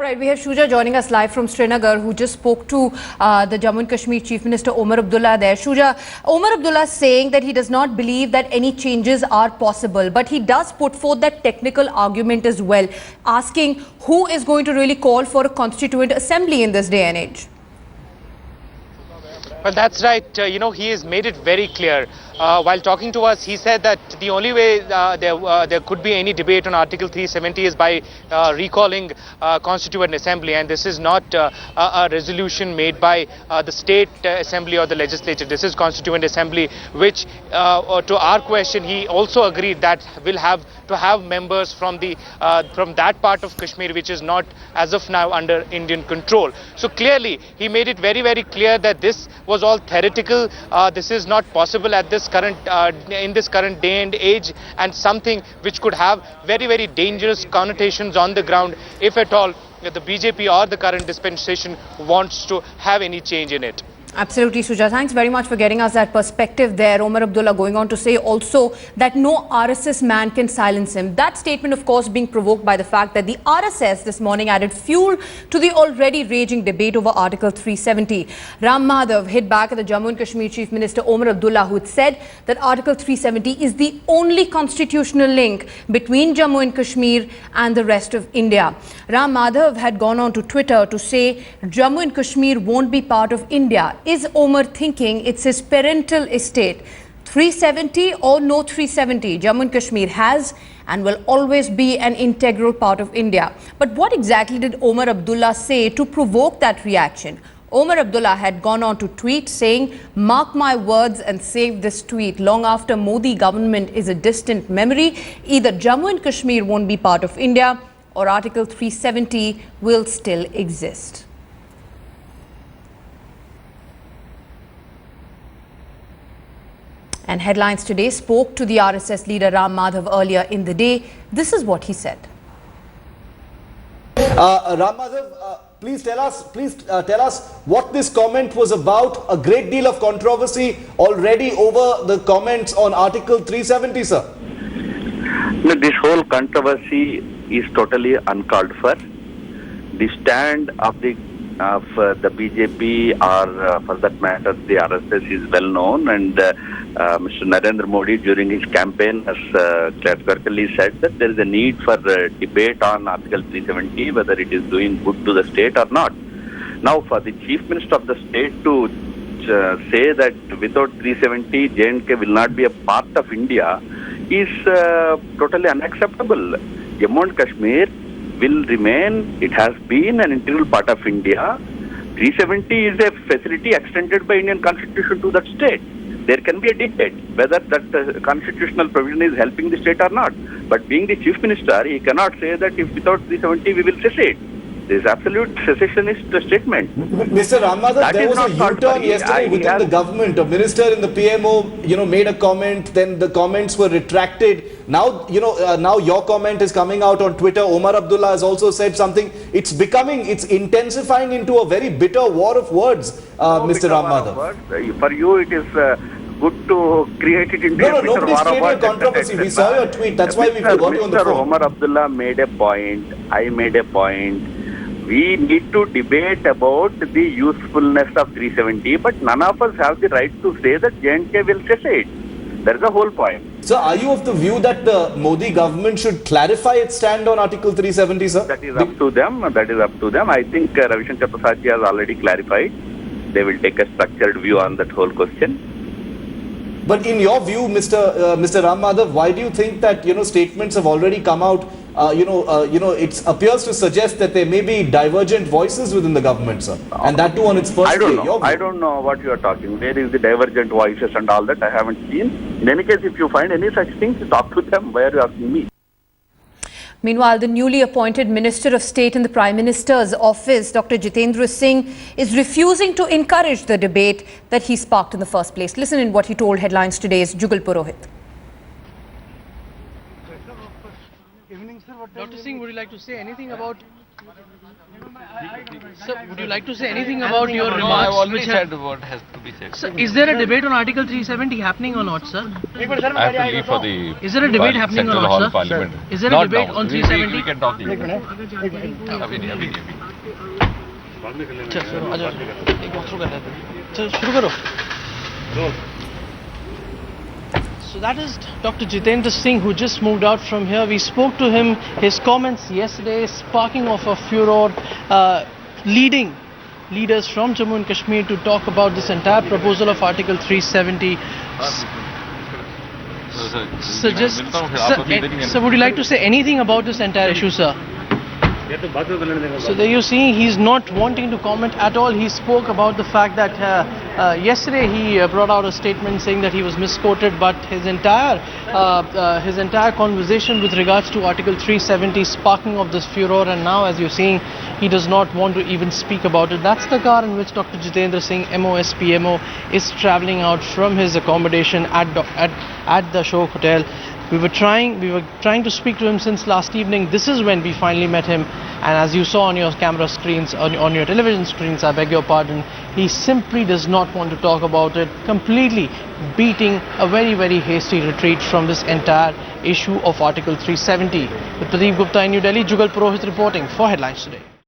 right, we have Shuja joining us live from Srinagar, who just spoke to the Jammu and Kashmir Chief Minister Omar Abdullah there. Shuja, Omar Abdullah is saying that he does not believe that any changes are possible, but he does put forth that technical argument as well, asking who is going to really call for a constituent assembly in this day and age. Well, that's right. He has made it very clear. While talking to us, he said that the only way there could be any debate on Article 370 is by recalling Constituent Assembly. And this is not a resolution made by the State Assembly or the Legislature. This is Constituent Assembly, which, to our question, he also agreed that will have to have members from that part of Kashmir, which is not as of now under Indian control. So clearly, he made it very, very clear that this was all theoretical. This is not possible at this in this current day and age, and something which could have very, very dangerous connotations on the ground if at all the BJP or the current dispensation wants to have any change in it. Absolutely, Shuja. Thanks very much for getting us that perspective there. Omar Abdullah going on to say also that no RSS man can silence him. That statement, of course, being provoked by the fact that the RSS this morning added fuel to the already raging debate over Article 370. Ram Madhav hit back at the Jammu and Kashmir Chief Minister Omar Abdullah, who had said that Article 370 is the only constitutional link between Jammu and Kashmir and the rest of India. Ram Madhav had gone on to Twitter to say Jammu and Kashmir won't be part of India. Is Omar thinking it's his parental estate? 370 or no 370, Jammu and Kashmir has and will always be an integral part of India. But what exactly did Omar Abdullah say to provoke that reaction? Omar Abdullah had gone on to tweet saying, "Mark my words and save this tweet. Long after Modi government is a distant memory, either Jammu and Kashmir won't be part of India or Article 370 will still exist." And Headlines Today spoke to the RSS leader Ram Madhav earlier in the day. This is what he said. Ram Madhav, please tell us what this comment was about. A great deal of controversy already over the comments on Article 370, sir. No, this whole controversy is totally uncalled for. The stand of the BJP or for that matter the RSS is well known, and Mr. Narendra Modi during his campaign has categorically said that there is a need for debate on Article 370, whether it is doing good to the state or not. Now, for the Chief Minister of the state to say that without 370 J&K will not be a part of India is totally unacceptable. Jammu and Kashmir will remain, it has been an integral part of India. 370 is a facility extended by Indian Constitution to that state. There can be a debate whether that constitutional provision is helping the state or not. But being the Chief Minister, he cannot say that if without 370 we will secede. This is absolute secessionist statement. Mr. Ram Madhav, there was a U-turn yesterday within the government. A minister in the PMO, made a comment. Then the comments were retracted. Now, now your comment is coming out on Twitter. Omar Abdullah has also said something. It's intensifying into a very bitter war of words, Mr. Ram Madhav. For you, it is good to create it into a nobody's created a controversy. We saw your tweet. That's why we forgot you on the phone. Omar Abdullah made a point. I made a point. We need to debate about the usefulness of 370, but none of us have the right to say that J&K will secede. That is the whole point. So, are you of the view that the Modi government should clarify its stand on Article 370, sir? That is up to them. That is up to them. I think Ravi Shankar Prasad ji has already clarified. They will take a structured view on that whole question. But in your view, Mr. Ram Madhav, why do you think that statements have already come out? It appears to suggest that there may be divergent voices within the government, sir, and that too on its first day. I don't know what you are talking. Where is the divergent voices and all that? I haven't seen. In any case, if you find any such things, talk to them. Why are you asking me? Meanwhile, the newly appointed Minister of State in the Prime Minister's office, Dr. Jitendra Singh, is refusing to encourage the debate that he sparked in the first place. Listen in what he told Headlines Today's Jugal Purohit. Dr. Singh, would you like to say anything about... Sir, would you like to say anything about your remarks? I have already said what has to be said. Sir, is there a debate on Article 370 happening or not, sir? I have to leave for the Is there a debate happening or not, sir? Parliament. Is there a debate on 370? We can talk later. So that is Dr. Jitendra Singh, who just moved out from here. We spoke to him. His comments yesterday sparking off a furor, leading leaders from Jammu and Kashmir to talk about this entire proposal of Article 370. So would you like to say anything about this entire issue, sir? So there you see, he's not wanting to comment at all. He spoke about the fact that yesterday he brought out a statement saying that he was misquoted, but his entire conversation with regards to Article 370 sparking of this furor, and now as you're seeing, he does not want to even speak about it. That's the car in which Dr. Jitendra Singh, MOSPMO, is travelling out from his accommodation at the Ashok Hotel. We were trying to speak to him since last evening. This is when we finally met him, and as you saw on your camera screens, on your television screens, I beg your pardon, he simply does not want to talk about it, completely beating a very, very hasty retreat from this entire issue of Article 370. With Pradeep Gupta in New Delhi, Jugal Purohit reporting for Headlines Today.